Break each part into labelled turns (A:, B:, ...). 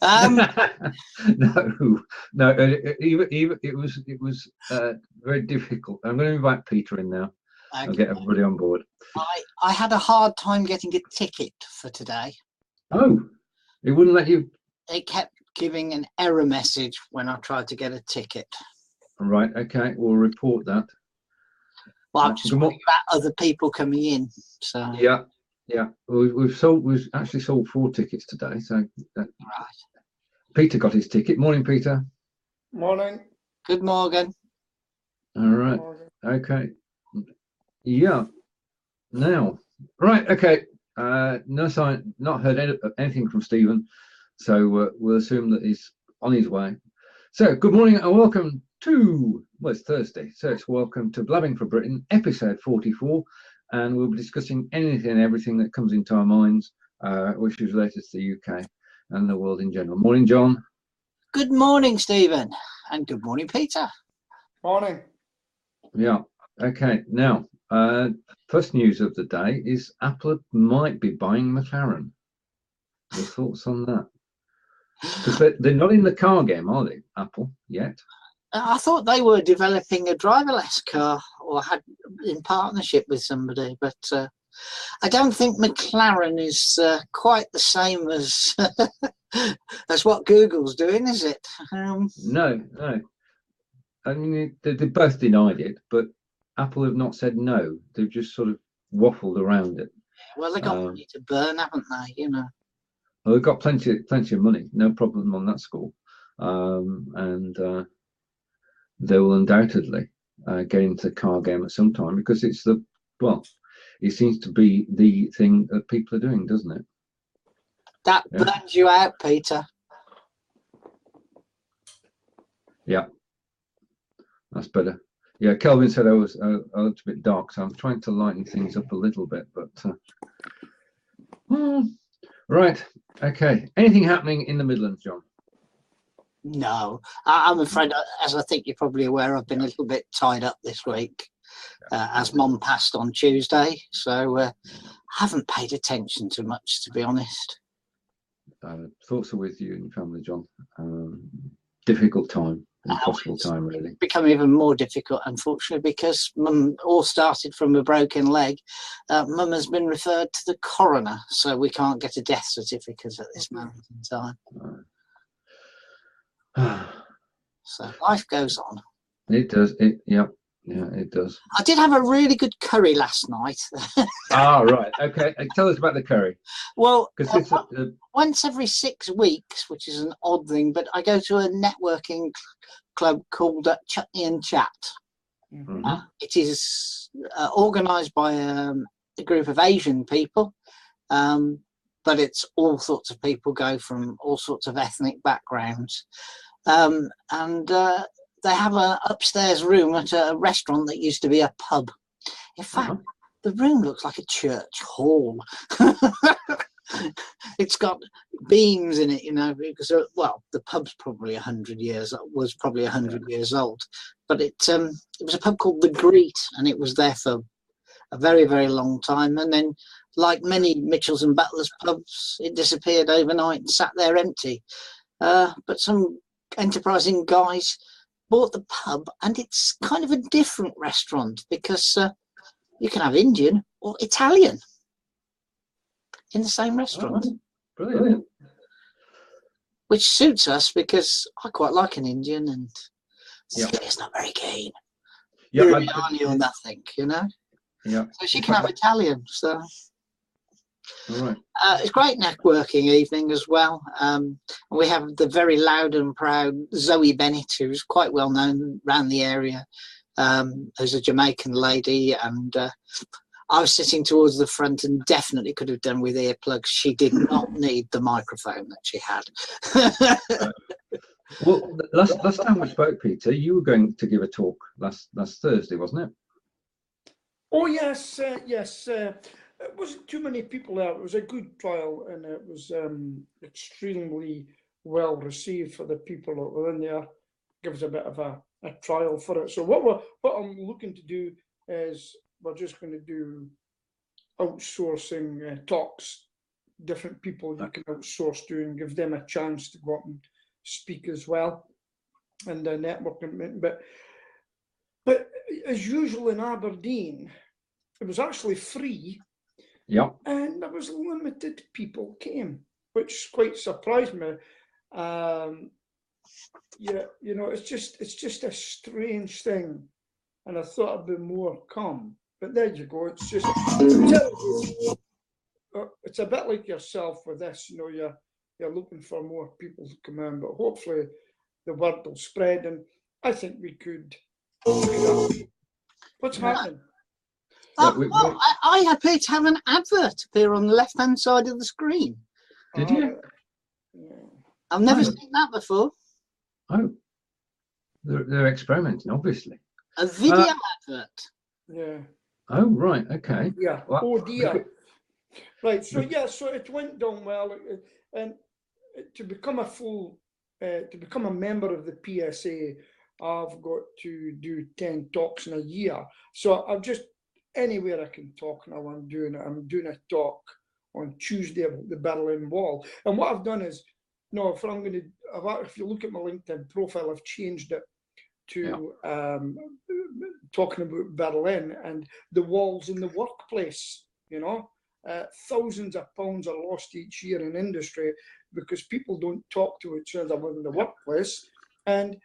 A: No, no. It was very difficult. I'm going to invite Peter in now.
B: Okay.
A: I'll get everybody on board.
B: I had a hard time getting a ticket for today.
A: Oh, it wouldn't let you.
B: It kept giving an error message when I tried to get a ticket.
A: Right. Okay. We'll report that.
B: Well, I'm just worrying about other people coming in. So
A: yeah. We've actually sold 4 tickets today. So
B: right.
A: Peter got his ticket. Morning, Peter.
C: Morning.
B: Good morning.
A: All right. Okay. Yeah. Now. Right. Okay. No sign. Not heard anything from Stephen. So we'll assume that he's on his way. So good morning and welcome to, well, it's Thursday, so it's welcome to Blabbing for Britain, episode 44, and we'll be discussing anything and everything that comes into our minds, which is related to the UK and the world in general. Morning, John.
B: Good morning, Stephen, and good morning, Peter.
C: Morning.
A: Yeah. Okay. Now, first news of the day is Apple might be buying McLaren. Your thoughts on that? Because they're not in the car game, are they, Apple, yet?
B: I thought they were developing a driverless car or had in partnership with somebody, but I don't think McLaren is quite the same as as what Google's doing, is it?
A: No. I mean, they both denied it, but Apple have not said no. They've just sort of waffled around it.
B: Well, they've got money to burn, haven't they? You know.
A: Well, they've got plenty of money, no problem on that score, and they will undoubtedly get into the car game at some time because it seems to be the thing that people are doing, doesn't it?
B: That burns you out, Peter.
A: Yeah, that's better. Yeah, Kelvin said I looked a bit dark, so I'm trying to lighten things up a little bit, but right. Okay. Anything happening in the Midlands, John?
B: No, I'm afraid, as I think you're probably aware, I've been a little bit tied up this week as Mum passed on Tuesday, so I haven't paid attention to much, to be honest.
A: Thoughts are with you and your family, John. Difficult time, impossible time, really.
B: It's become even more difficult, unfortunately, because Mum all started from a broken leg. Mum has been referred to the coroner, so we can't get a death certificate at this moment in time. So life goes on.
A: It does. Yeah, it does.
B: I did have a really good curry last night.
A: Right. Okay. Tell us about the curry.
B: Well, once every 6 weeks, which is an odd thing, but I go to a networking club called Chutney and Chat.
A: Mm-hmm.
B: It is organised by a group of Asian people, but it's all sorts of people, go from all sorts of ethnic backgrounds. And they have an upstairs room at a restaurant that used to be a pub. In fact, the room looks like a church hall. It's got beams in it, you know, because, well, the pub's probably 100 years old, but it was a pub called The Greet, and it was there for a very, very long time. And then, like many Mitchells and Butlers pubs, it disappeared overnight and sat there empty. But some enterprising guys bought the pub, and it's kind of a different restaurant because you can have Indian or Italian in the same restaurant.
A: Brilliant.
B: Which suits us because I quite like an Indian, and it's not very keen. Biryani or nothing, you know.
A: Yeah.
B: So she can have Italian. So.
A: All right.
B: It's a great networking evening as well. We have the very loud and proud Zoe Bennett, who's quite well known around the area, who's a Jamaican lady, and I was sitting towards the front and definitely could have done with earplugs. She did not need the microphone that she had.
A: Well, last time we spoke, Peter, you were going to give a talk last Thursday, wasn't it?
C: Oh yes, yes. It wasn't too many people there. It was a good trial, and it was extremely well received for the people that were in there. Gives a bit of a trial for it. So what I'm looking to do is we're just going to do outsourcing talks different people you can outsource to and give them a chance to go up and speak as well, and networking. But as usual in Aberdeen, it was actually free.
A: Yeah.
C: And there was limited people came, which quite surprised me. Yeah, you know, it's just a strange thing, and I thought there'd be more come. But there you go. It's just it's a bit like yourself with this. You know, you're looking for more people to come in, but hopefully the word will spread, and I think we could. What's happening?
B: Well, I appear to have an advert appear on the left-hand side of the screen.
A: Did you?
C: Yeah.
B: I've never seen that before.
A: Oh, they're experimenting, obviously.
B: A video advert.
C: Yeah.
A: Oh, right. Okay.
C: Yeah.
A: Well,
C: Oh dear. Right. So yeah. So it went down well, and to become a member of the PSA, I've got to do 10 talks in a year. So I've just anywhere I can talk now. I'm doing a talk on Tuesday about the Berlin Wall. And what I've done is, if you look at my LinkedIn profile, I've changed it to talking about Berlin and the walls in the workplace. You know, thousands of pounds are lost each year in industry because people don't talk to each other in the workplace. And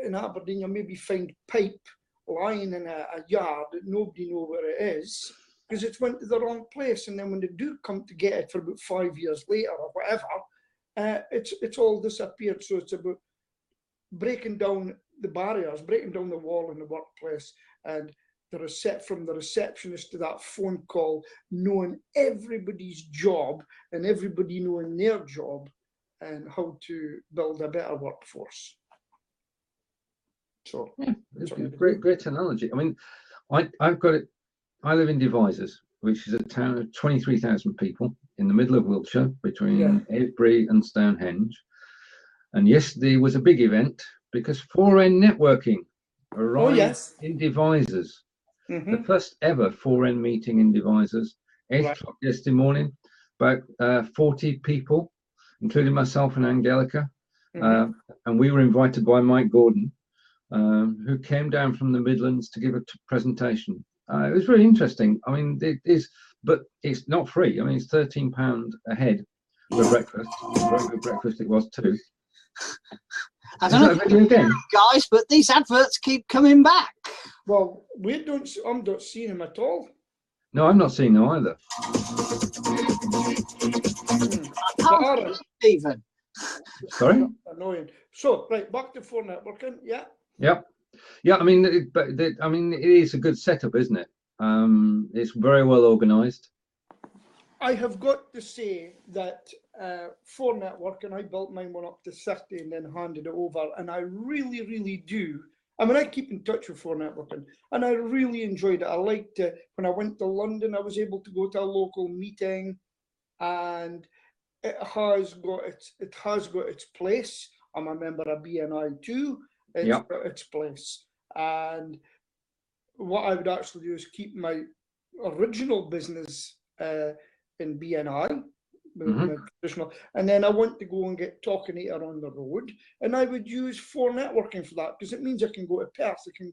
C: in Aberdeen, you maybe find pipe lying in a yard that nobody knows where it is because it's went to the wrong place. And then when they do come to get it for about 5 years later or whatever, it's all disappeared. So it's about breaking down the barriers, breaking down the wall in the workplace, and from the receptionist to that phone call, knowing everybody's job and everybody knowing their job and how to build a better workforce. So
A: yeah, great analogy. I mean, I've got it. I live in Devizes, which is a town of 23,000 people in the middle of Wiltshire, between Avebury and Stonehenge. And yesterday was a big event because 4N Networking arrived in Devizes. The first ever 4N meeting in Devizes. 8 o'clock yesterday morning, about 40 people, including myself and Angelica. And we were invited by Mike Gordon, who came down from the Midlands to give a presentation. It was really interesting. I mean, it is, but it's not free. I mean, it's £13 a head for breakfast. Very good breakfast it was too.
B: I don't know if again, guys, but these adverts keep coming back.
C: Well, I'm not seeing them at all.
A: No, I'm not seeing them either.
B: I can't even.
A: Sorry?
C: Annoying. So, right, back to 4 networking. Yeah.
A: Yep. Yeah, I mean, it is a good setup, isn't it? It's very well organised.
C: I have got to say that 4 networking, I built mine one up to 30 and then handed it over, and I really, really do. I mean, I keep in touch with 4 networking, and I really enjoyed it. I liked it. When I went to London, I was able to go to a local meeting, and it has got its place. I'm a member of BNI too. It's got its place. And what I would actually do is keep my original business in BNI, traditional, and then I want to go and get Talkinator on the road, and I would use 4 networking for that because it means I can go to Perth, I can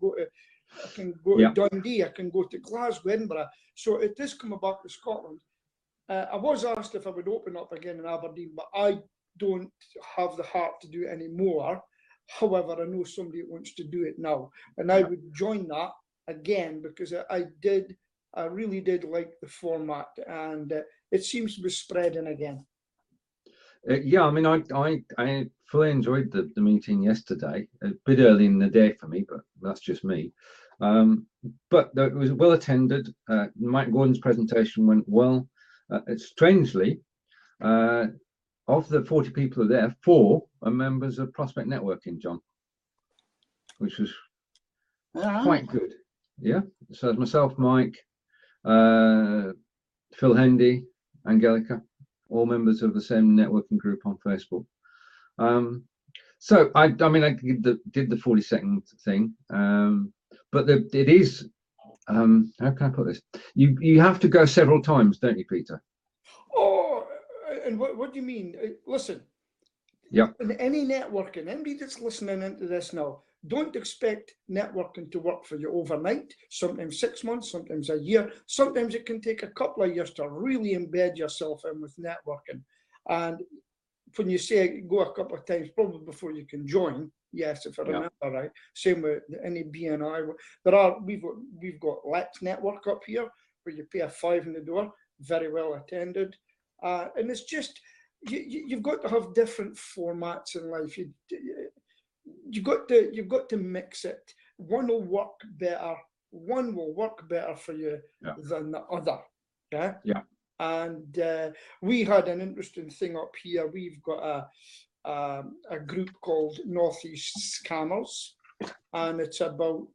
C: go to Dundee, I can go to Glasgow, Edinburgh. So it does come back to Scotland. I was asked if I would open up again in Aberdeen, but I don't have the heart to do it anymore. However, I know somebody wants to do it now, and I would join that again because I really did like the format, and it seems to be spreading again.
A: Yeah, I mean, I fully enjoyed the meeting yesterday. A bit early in the day for me, but that's just me. But it was well attended. Mike Gordon's presentation went well. Strangely, of the 40 people who are there, 4 are members of Prospect Networking, John, which was quite good. Yeah, so it's myself, Mike, Phil Hendy, Angelica, all members of the same networking group on Facebook. So I mean, I did the 40-second thing, but it is how can I put this? You have to go several times, don't you, Peter?
C: Oh, And what do you mean? Listen,
A: Yeah.
C: in any networking, anybody that's listening into this now, don't expect networking to work for you overnight, sometimes 6 months, sometimes a year. Sometimes it can take a couple of years to really embed yourself in with networking. And when you say go a couple of times, probably before you can join, yes, if I remember right. Same with any BNI. We've got Let's Network up here, where you pay a $5 in the door, very well attended. And it's just, you've got to have different formats in life. You've got to mix it. One will work better for you than the other. Yeah.
A: Yeah.
C: And we had an interesting thing up here. We've got a group called Northeast Scammers, and it's about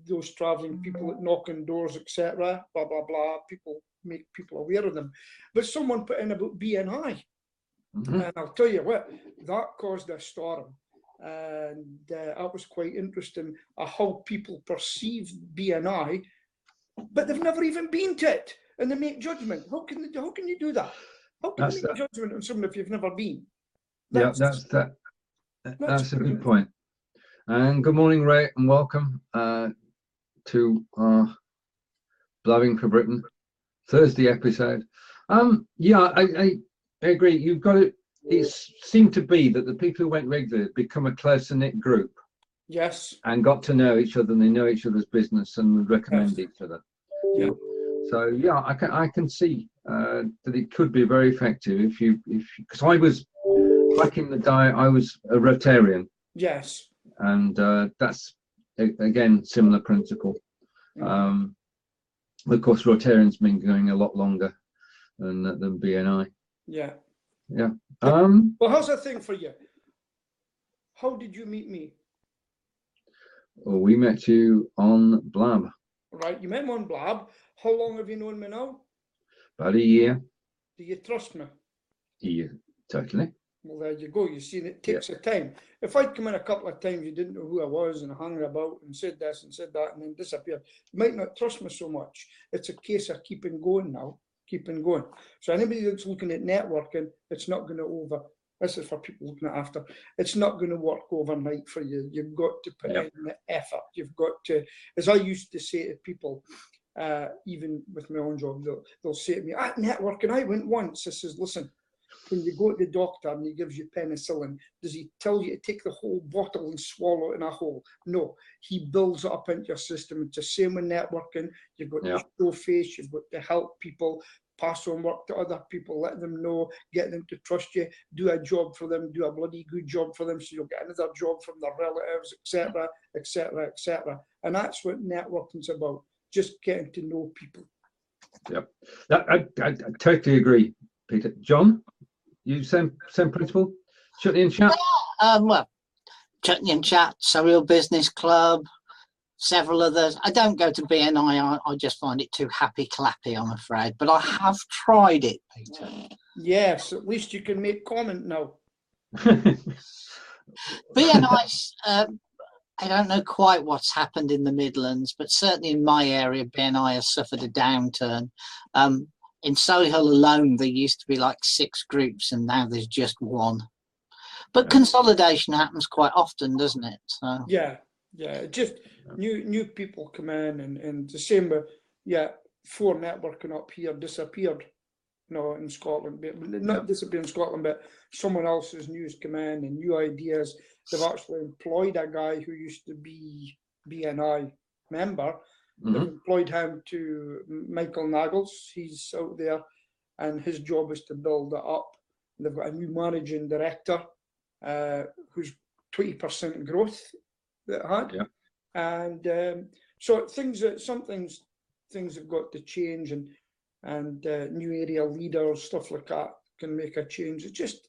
C: those travelling people that knock on doors, etc. Blah blah blah. People make people aware of them. But someone put in about BNI, and I'll tell you what, that caused a storm. And that was quite interesting, how people perceive BNI, but they've never even been to it, and they make judgment. How can you do that? How can you make judgment on someone if you've never been?
A: That's a good point. And good morning, Ray, and welcome to our Blabbing for Britain Thursday episode. Yeah, I agree. You've got it. It seemed to be that the people who went regularly become a closer knit group.
C: Yes. And
A: got to know each other, and they know each other's business and would recommend each other.
C: Yeah.
A: So yeah, I can see that it could be very effective if because I was back in the day, I was a Rotarian.
C: Yes.
A: And that's again similar principle. Of course, Rotarian's been going a lot longer than BNI.
C: Yeah.
A: Yeah.
C: Well, how's that thing for you? How did you meet me?
A: Well, we met you on Blab.
C: Right, you met me on Blab. How long have you known me now?
A: About a year.
C: Do you trust me?
A: Yeah, totally.
C: Well, there you go. You see, it takes a time. If I'd come in a couple of times, you didn't know who I was and hung about and said this and said that and then disappeared, you might not trust me so much. It's a case of keeping going now. Keeping going. So anybody that's looking at networking, it's not going to this is for people looking at after, it's not going to work overnight for you. You've got to put in the effort. You've got to, as I used to say to people, even with my own job, they'll say to me, at networking, I went once. I says, listen, when you go to the doctor and he gives you penicillin, does he tell you to take the whole bottle and swallow it in a hole? No, he builds it up into your system. It's the same with networking. You've got to show face, you've got to help people, pass on work to other people, let them know, get them to trust you, do a job for them, do a bloody good job for them so you'll get another job from their relatives, etc., etc., etc. And that's what networking's about, just getting to know people.
A: Yep, I totally agree, Peter. John? You same principle? Chutney and Chat?
B: Well, Chutney and Chat, Surreal Business Club, several others. I don't go to BNI. I just find it too happy-clappy, I'm afraid. But I have tried it, Peter.
C: Yes, at least you can make comment now.
B: BNI, I don't know quite what's happened in the Midlands, but certainly in my area, BNI has suffered a downturn. In Solihull alone, there used to be like 6 groups, and now there's just 1. But consolidation happens quite often, doesn't it? So.
C: Yeah, just new people come in, and the same with 4 networking up here disappeared. No, in Scotland, not disappeared in Scotland, but someone else's news come in and new ideas. They've actually employed a guy who used to be BNI member. They've employed him to Michael Naggles. He's out there, and his job is to build it up. They've got a new managing director who's 20% growth that had, and so some things have got to change, and new area leaders, stuff like that, can make a change. It just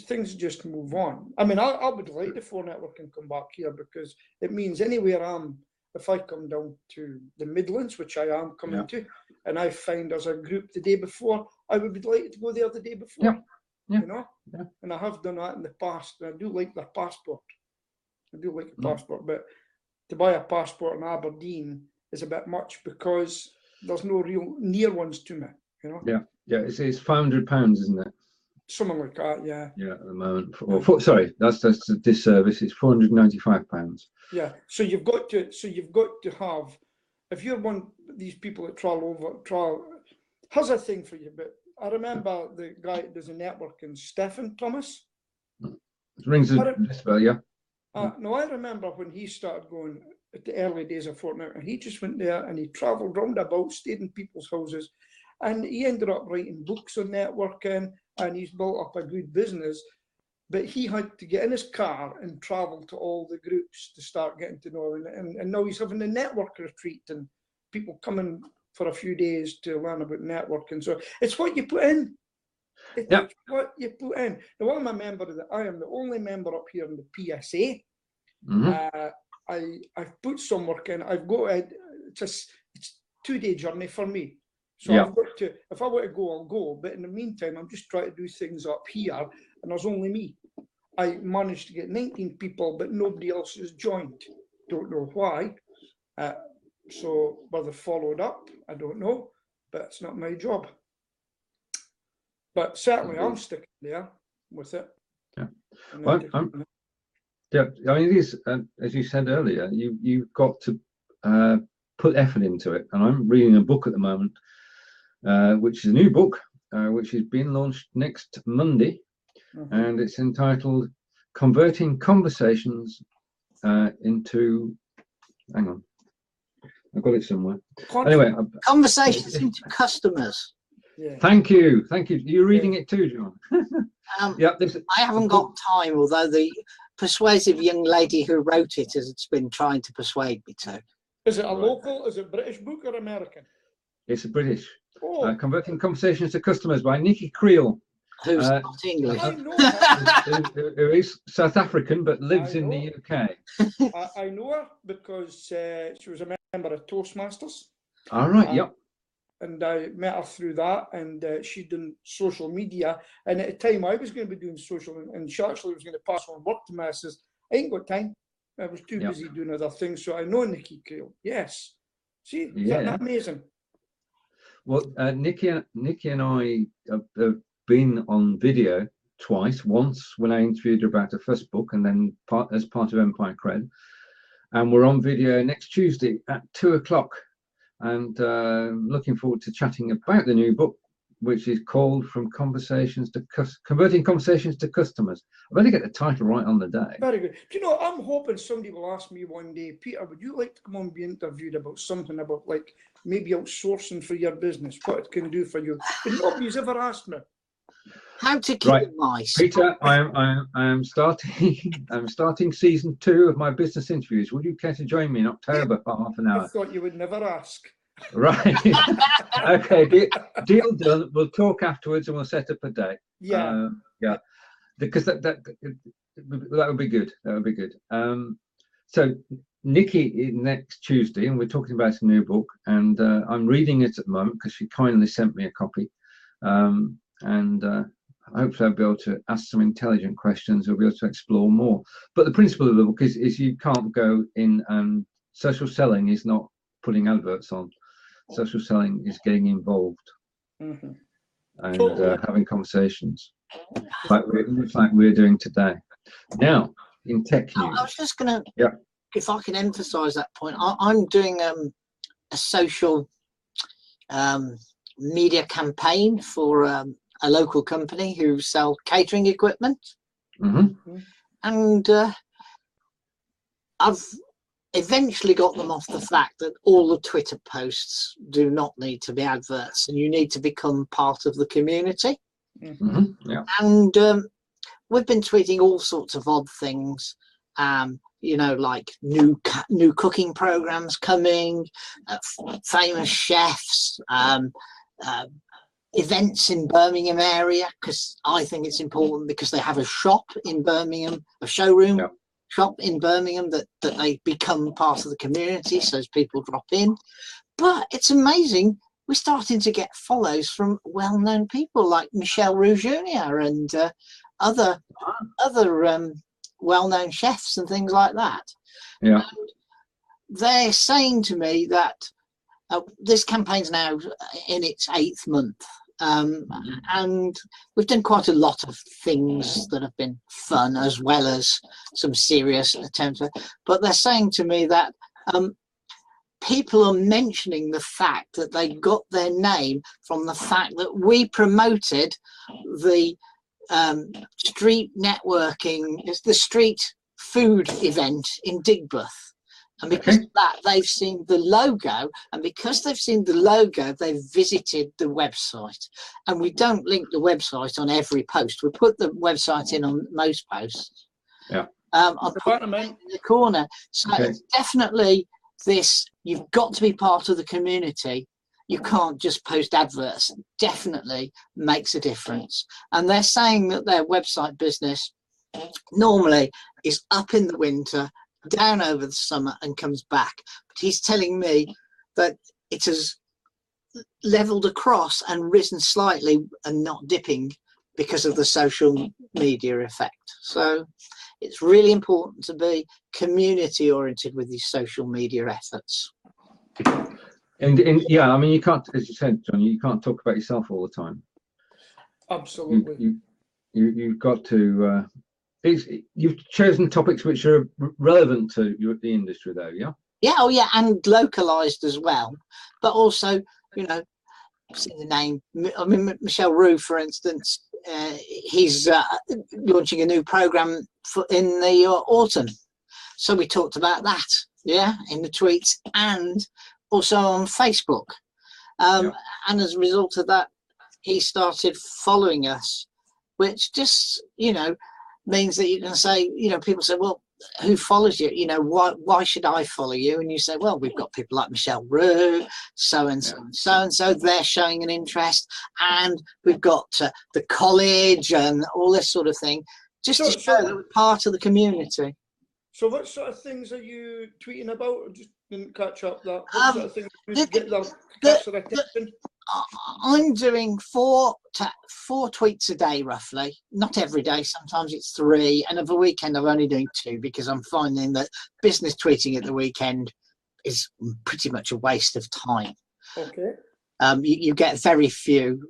C: things just move on. I mean, I would like the 4 networking come back here, because it means anywhere if I come down to the Midlands, which I am coming to, and I find there's a group the day before, I would be delighted to go there the day before. You know, and I have done that in the past. And I do like their passport. I do like a passport, but to buy a passport in Aberdeen is a bit much, because there's no real near ones to me. You know.
A: Yeah, it's £500, isn't it?
C: Something like that, yeah.
A: Yeah, at the moment. Sorry, that's a disservice. It's £495.
C: Yeah. So you've got to have, if you're one of these people that travel. Here's a thing for you, but I remember the guy that does the networking, Stephen Thomas.
A: It rings a bell, yeah.
C: No, I remember when he started going at the early days of Fortnite, and he just went there and he travelled round about, stayed in people's houses, and he ended up writing books on networking, and he's built up a good business. But he had to get in his car and travel to all the groups to start getting to know them. And now he's having a network retreat and people coming for a few days to learn about networking. So it's what you put in. It's what you put in. Now, I'm a member of I am the only member up here in the PSA. I've put some work in. I've got it's a 2-day journey for me. So I've got to, if I want to go, I'll go. But in the meantime, I'm just trying to do things up here, and there's only me. I managed to get 19 people, but nobody else has joined. Don't know why. So whether followed up, I don't know, but it's not my job. But certainly I'm sticking there with it.
A: Yeah. Well, yeah, I mean, it is, as you said earlier, you've got to put effort into it. And I'm reading a book at the moment, which is a new book, which is being launched next Monday. And it's entitled Converting Conversations into, hang on, I've got it somewhere. Anyway,
B: conversations into customers.
C: Yeah.
A: Thank you. You're reading it too, John. Yeah,
B: I haven't got time, although the persuasive young lady who wrote it has been trying to persuade me to.
C: Is it a local, is it British book or American?
A: It's a British. Converting Conversations to Customers by Nikki Creel.
B: Who's not English.
C: I know
A: who is South African but lives in the UK.
C: I know her because she was a member of Toastmasters.
A: All right, yep.
C: And I met her through that, and she'd done social media. And at the time, I was going to be doing social, and she actually was going to pass on work to me. I says, I ain't got time. I was too busy doing other things. So I know Nikki Creel. Yes. See, isn't that amazing?
A: Well, Nikki and I have been on video twice. Once when I interviewed her about her first book, and then as part of Empire Cred. And we're on video next Tuesday at 2 o'clock. And looking forward to chatting about the new book, which is called Converting Conversations to Customers. I've only got the title right on the day.
C: Very good. Do you know, I'm hoping somebody will ask me one day, Peter, would you like to come on and be interviewed about something about, like, maybe outsourcing for your business, what it can do for you? But nobody's ever asked me.
B: How to kill mice.
A: Peter, I am starting season 2 of my business interviews. Would you care to join me in October for half an hour?
C: I thought you would never ask.
A: Right. Okay, deal done. We'll talk afterwards and we'll set up a date.
C: Yeah.
A: Because that would be good. That would be good. So Nikki next Tuesday, and we're talking about a new book, and I'm reading it at the moment because she kindly sent me a copy. Hopefully I'll be able to ask some intelligent questions. We'll be able to explore more. But the principle of the book is you can't go in. Social selling is not putting adverts on. Social selling is getting involved and having conversations, like we're doing today. Now, in tech news.
B: I was just going to, if I can emphasise that point, I'm doing a social media campaign for a local company who sell catering equipment. And I've eventually got them off the fact that all the Twitter posts do not need to be adverts, and you need to become part of the community. And we've been tweeting all sorts of odd things, you know, like new cooking programs coming, famous chefs, events in Birmingham area, because I think it's important, because they have a shop in Birmingham, a showroom shop in Birmingham, that they become part of the community, so as people drop in. But it's amazing, we're starting to get follows from well-known people like Michel Roux Jr. and other well-known chefs and things like that. And they're saying to me that this campaign's now in its 8th month, And we've done quite a lot of things that have been fun as well as some serious attempts. But they're saying to me that people are mentioning the fact that they got their name from the fact that we promoted the street networking, it's the street food event in Digbeth. And because of that, they've seen the logo. And because they've seen the logo, they've visited the website. And we don't link the website on every post. We put the website in on most posts.
A: Yeah.
B: I put it in the corner. So it's definitely this, you've got to be part of the community. You can't just post adverts. It definitely makes a difference. And they're saying that their website business normally is up in the winter, down over the summer, and comes back. But he's telling me that it has leveled across and risen slightly and not dipping because of the social media effect. So it's really important to be community oriented with these social media efforts.
A: And yeah, I mean, you can't, as you said, John, you can't talk about yourself all the time.
C: Absolutely.
A: You've got to you've chosen topics which are relevant to the industry, though.
B: Yeah, oh yeah, and localized as well. But also, you know, see the name, I mean, Michelle Roux, for instance, he's launching a new program in the autumn, so we talked about that, in the tweets and also on Facebook. And as a result of that, he started following us, which just, you know, means that you can say, you know, people say, well, who follows you? You know, why should I follow you? And you say, well, we've got people like Michelle Roux, so and so and so and so, they're showing an interest, and we've got the college and all this sort of thing, just to show that we're part of the community.
C: So what sort of things are you tweeting about? I just didn't catch up that. What sort of things to get their attention?
B: I'm doing four tweets a day, roughly. Not every day. Sometimes it's 3, and over the weekend I'm only doing 2 because I'm finding that business tweeting at the weekend is pretty much a waste of time.
C: Okay.
B: You get very few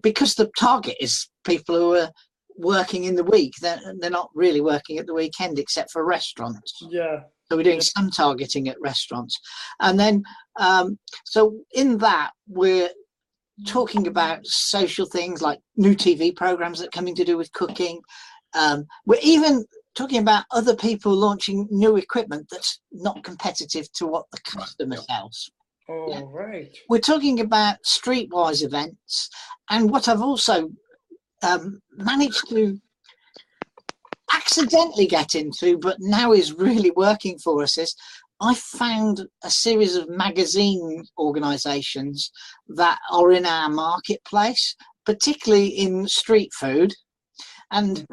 B: because the target is people who are working in the week. They're not really working at the weekend except for restaurants.
C: Yeah.
B: So we're doing some targeting at restaurants. And then, so in that, we're talking about social things like new TV programs that are coming to do with cooking. We're even talking about other people launching new equipment that's not competitive to what the customer sells.
C: Oh, right.
B: We're talking about streetwise events. And what I've also managed to accidentally get into, but now is really working for us, is I found a series of magazine organisations that are in our marketplace, particularly in street food, and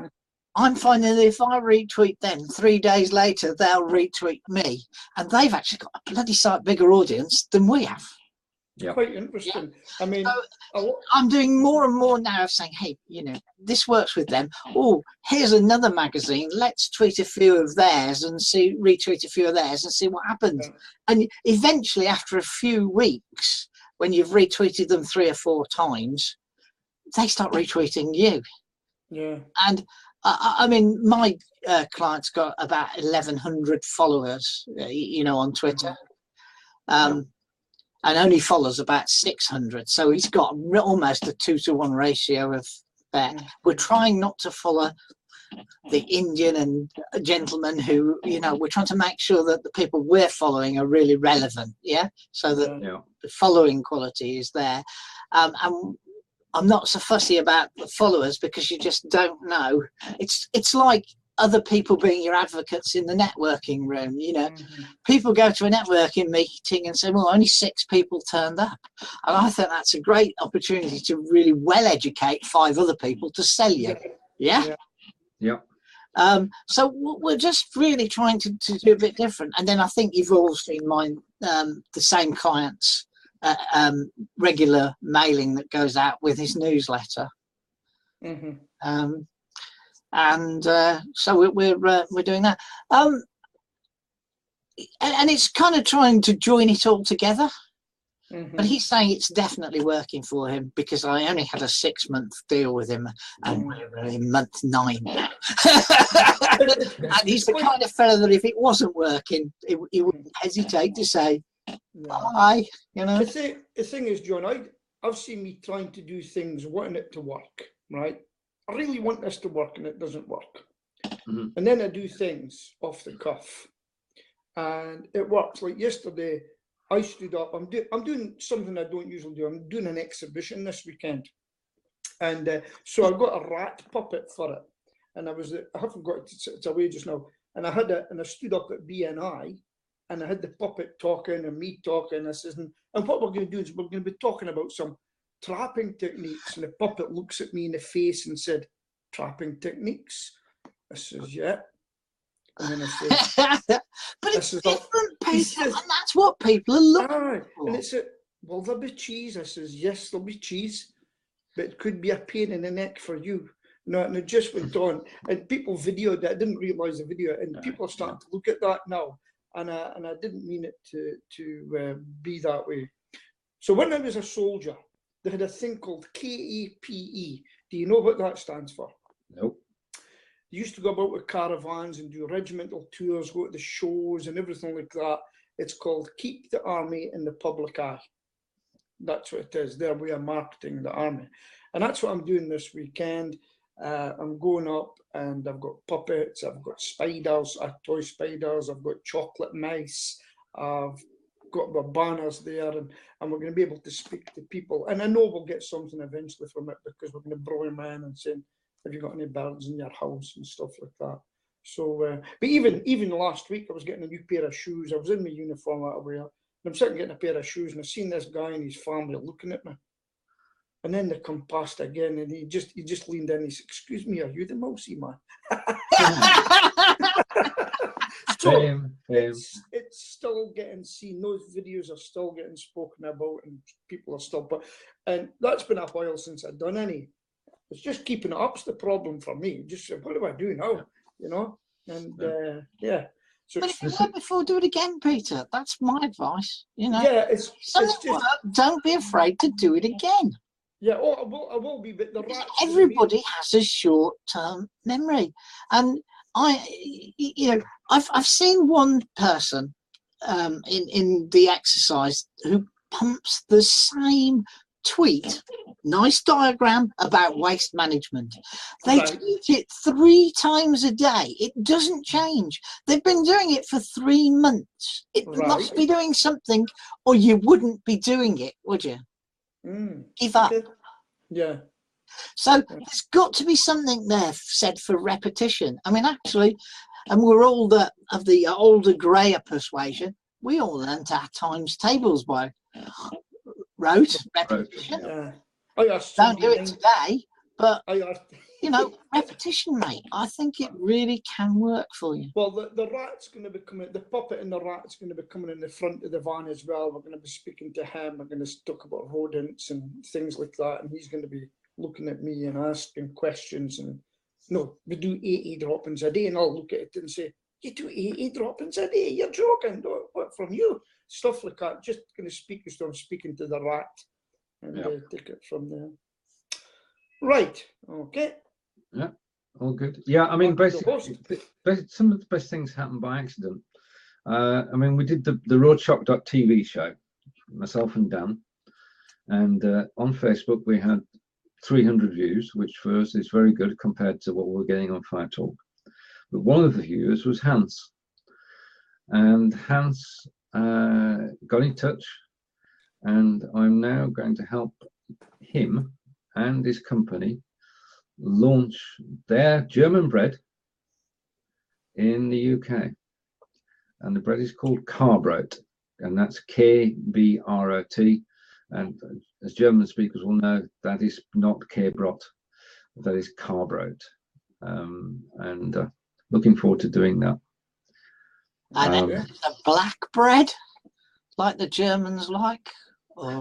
B: I'm finding that if I retweet them, 3 days later they'll retweet me, and they've actually got a bloody sight bigger audience than we have.
A: Yeah.
C: Quite interesting. I mean,
B: I'm doing more and more now of saying, hey, you know, this works with them. Oh, here's another magazine. Let's tweet a few of theirs and retweet a few of theirs and see what happens. Yeah. And eventually, after a few weeks, when you've retweeted them 3 or 4 times, they start retweeting you.
C: Yeah.
B: And I mean, my client's got about 1,100 followers, you know, on Twitter. And only follows about 600, so he's got almost a 2-to-1 ratio of that. We're trying not to follow the Indian and gentlemen who, you know, we're trying to make sure that the people we're following are really relevant, so that the following quality is there. And I'm not so fussy about the followers because you just don't know. It's like other people being your advocates in the networking room, you know. People go to a networking meeting and say, well, only 6 people turned up. And I think that's a great opportunity to really well educate 5 other people to sell you. Yeah. So we're just really trying to do a bit different. And then I think you've all seen mine, the same clients, regular mailing that goes out with his newsletter. And so we're doing that, and it's kind of trying to join it all together. But he's saying it's definitely working for him because I only had a 6-month deal with him, and we're in month 9 now. And he's the kind of fellow that if it wasn't working, he wouldn't hesitate to say bye. You know.
C: The thing is, John, I've seen me trying to do things, wanting it to work, right? I really want this to work, and it doesn't work. And then I do things off the cuff, and it works. Like yesterday, I stood up. I'm doing something I don't usually do. I'm doing an exhibition this weekend, and so I got a rat puppet for it. And I haven't got it. It's away just now. And I stood up at BNI, and I had the puppet talking and me talking. I says, and what we're going to do is we're going to be talking about some trapping techniques. And the puppet looks at me in the face and said, "Trapping techniques?" I says, "Yeah." And then I said,
B: but it's different, Peter, and that's what people are looking for.
C: And it's "Will there be cheese?" I says, "Yes, there'll be cheese, but it could be a pain in the neck for you." No, and it just went on, and people videoed it. I didn't realise the video, and people are starting to look at that now. And I didn't mean it to be that way. So when I was a soldier, they had a thing called KAPE. Do you know what that stands for?
A: Nope.
C: They used to go about with caravans and do regimental tours, go to the shows and everything like that. It's called Keep the Army in the Public Eye. That's what it is. Their way of marketing the army. And that's what I'm doing this weekend. I'm going up, and I've got puppets, I've got spiders, toy spiders, I've got chocolate mice, I've got my banners there, and we're going to be able to speak to people. And I know we'll get something eventually from it, because we're going to bring them in and saying, "Have you got any birds in your house?" and stuff like that. So, but even last week, I was getting a new pair of shoes. I was in my uniform that I wear, and I'm sitting getting a pair of shoes, and I seen this guy and his family looking at me. And then they come past again, and he just leaned in. He said, "Excuse me, are you the mousy man?" So it's still getting seen. Those videos are still getting spoken about, and people are still. And that's been a while since I've done any. It's just keeping it up's the problem for me. Just what do I do now? You know, and yeah. So
B: but if you worked before, do it again, Peter. That's my advice. You know,
C: it's just
B: don't be afraid to do it again.
C: Yeah, I will be, but
B: everybody has a short-term memory, and I've seen one person in the exercise who pumps the same tweet, nice diagram about waste management. They tweet it 3 times a day. It doesn't change. They've been doing it for 3 months. It must be doing something, or you wouldn't be doing it, would you? Give up.
C: Yeah.
B: So there's got to be something there said for repetition. I mean, actually, and we're all of the older, greyer persuasion. We all learnt our times tables by rote repetition.
C: Yeah.
B: Don't do it today, but repetition, mate. I think it really can work for you.
C: Well, the rat's going to be coming. The puppet and the rat's going to be coming in the front of the van as well. We're going to be speaking to him. We're going to talk about rodents and things like that, and he's going to be looking at me and asking questions. And no, we do 80 droppings a day, and I'll look at it and say, "You do 80 droppings a day? You're joking? What from you?" Stuff like that. Just going to speak as though I'm speaking to the rat, and take it from there. Right. Okay.
A: Yeah. All good. Yeah, I mean, basically, some of the best things happen by accident. I mean, we did the Roadshock.tv show, myself and Dan, and on Facebook we had 300 views, which for us is very good compared to what we're getting on Firetalk. But one of the viewers was Hans, and Hans got in touch, and I'm now going to help him and his company launch their German bread in the UK, and the bread is called Kbrot, and that's Kbrot, and as German speakers will know, that is not Kbrot, that is Kbrot, and looking forward to doing that.
B: And it's a black bread like the Germans like?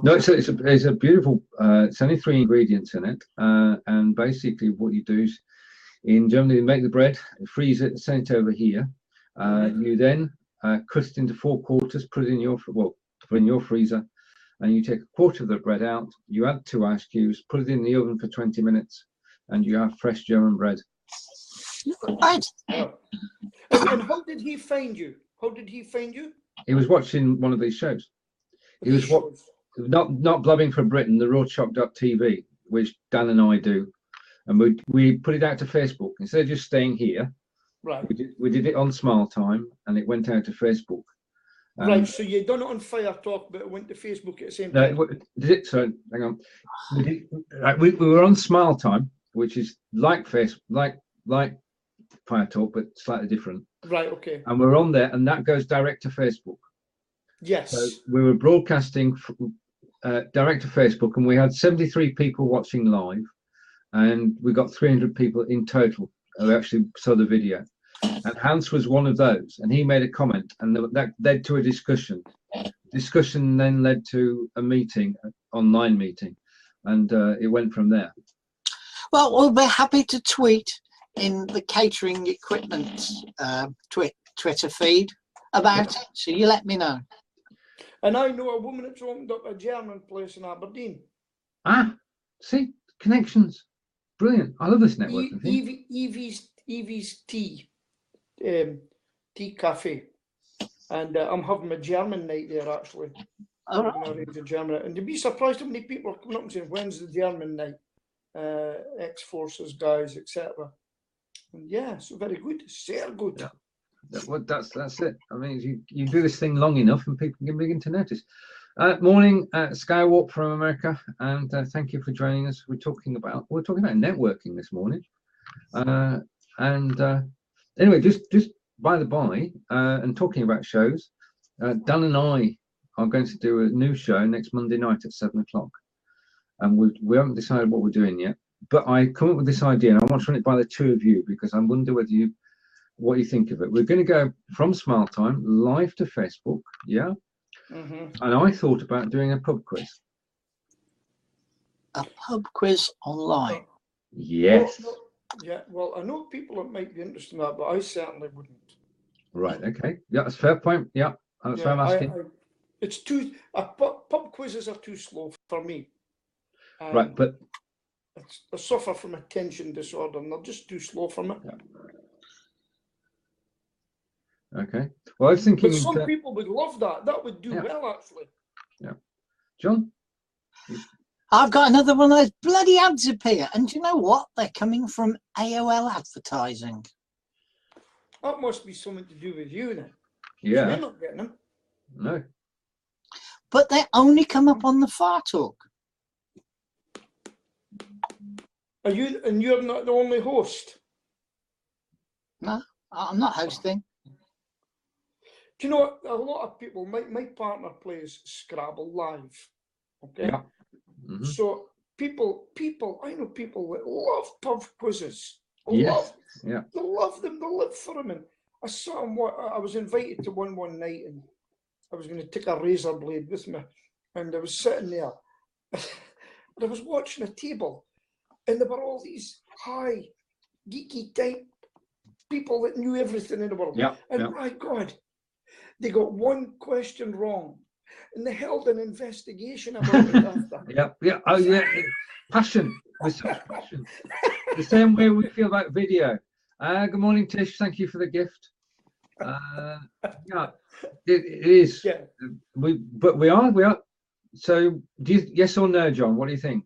A: No, it's a beautiful. It's only 3 ingredients in it, and basically what you do is, in Germany, you make the bread, freeze it, send it over here. You then cut it into 4 quarters, put it in your freezer, and you take a quarter of the bread out, you add 2 ice cubes, put it in the oven for 20 minutes, and you have fresh German bread.
B: Right.
C: And how did he find you? How did he find you?
A: He was watching one of these shows. He was not Blabbing for Britain, the roadshock.tv, which Dan and I do, and we put it out to Facebook instead of just staying here.
C: Right.
A: We did it on Smile Time, and it went out to Facebook.
C: Right. So you done it on Firetalk, but it went to Facebook at the same time.
A: Did it? So hang on. We were on Smile Time, which is like Firetalk, but slightly different.
C: Right. Okay.
A: And we're on there, and that goes direct to Facebook.
C: Yes.
A: So we were broadcasting direct to Facebook, and we had 73 people watching live, and we got 300 people in total who actually saw the video. And Hans was one of those, and he made a comment, and that led to a discussion. Discussion then led to a meeting, an online meeting, and it went from there.
B: Well, we'll be happy to tweet in the catering equipment Twitter feed about it, so you let me know.
C: And I know a woman that's opened up a German place in Aberdeen.
A: Ah, see, connections. Brilliant. I love this networking thing.
C: Evie's tea cafe. And I'm having a German night there, actually.
B: All right.
C: And you'd be surprised how many people are coming up and saying, when's the German night? Ex-forces guys, etc. And yeah, so very good. Sehr good.
A: Yeah. That's it. I mean, you do this thing long enough, and people can begin to notice. Morning, Skywalk from America, and thank you for joining us. We're talking about networking this morning, anyway, just by the by, and talking about shows, Dan and I are going to do a new show next Monday night at 7 o'clock, and we haven't decided what we're doing yet. But I come up with this idea, and I want to run it by the two of you because I wonder what you think of it. We're going to go from Smile Time live to Facebook, yeah. And I thought about doing a pub quiz.
B: A pub quiz online.
A: Yes.
C: Yeah, well, I know people that might be interested in that, but I certainly wouldn't. Right,
A: okay. Yeah, that's a fair point. Yeah, that's why I'm asking.
C: Pub quizzes are too slow for me.
A: Right, but
C: I suffer from attention disorder, and they're just too slow for me.
A: Yeah. Okay. Well, I was thinking.
C: But some people would love that. That would do well, actually.
A: Yeah. John?
B: I've got another one of those bloody ads appear. And do you know what? They're coming from AOL advertising.
C: That must be something to do with you then.
A: Yeah.
C: You're not getting them.
A: No.
B: But they only come up on the Firetalk.
C: Are you, and you're not the only host?
B: No, I'm not hosting.
C: Do you know what? A lot of people, my partner plays Scrabble live. Okay.
A: Yeah.
C: So people, I know people that love pub quizzes.
A: They
C: love them. They live for them. And I saw them. I was invited to one night, and I was going to take a razor blade with me, and I was sitting there, and I was watching a table, and there were all these high, geeky type people that knew everything in the world. My God, they got one question wrong. And they held an investigation about it after.
A: Oh yeah, passion. With such passion. The same way we feel about video. Good morning, Tish. Thank you for the gift. It is. Yeah. We are. So, yes or no, John? What do you think?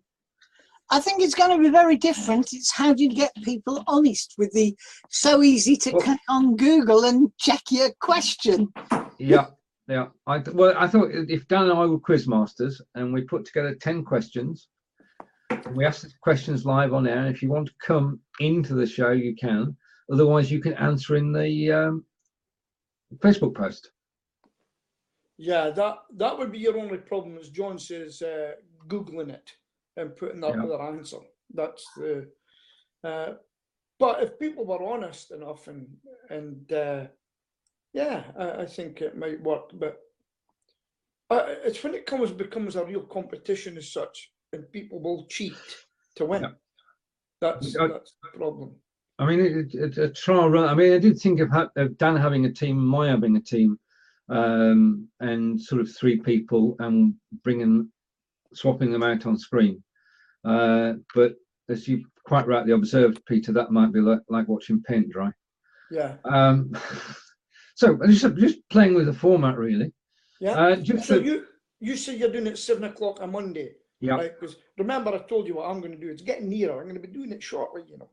B: I think it's going to be very different. It's how do you get people honest with the so easy to click on Google and check your question.
A: Yeah. Yeah, I thought if Dan and I were quiz masters and we put together 10 questions, and we ask the questions live on air, and if you want to come into the show, you can. Otherwise, you can answer in the Facebook post.
C: Yeah, that would be your only problem, as John says, Googling it and putting that other answer. That's the. But if people were honest enough and I think it might work, but it's when it becomes a real competition as such, and people will cheat to win. That's the problem.
A: I mean, it's a trial run. I mean, I did think of Dan having a team, my having a team, and sort of 3 people, and bringing swapping them out on screen. But as you quite rightly observed, Peter, that might be like watching paint dry.
C: Yeah.
A: So just playing with the format, really.
C: Yeah. So you say you're doing it at 7 o'clock on Monday.
A: Yeah.
C: Right? Because remember, I told you what I'm going to do. It's getting nearer. I'm going to be doing it shortly, you know.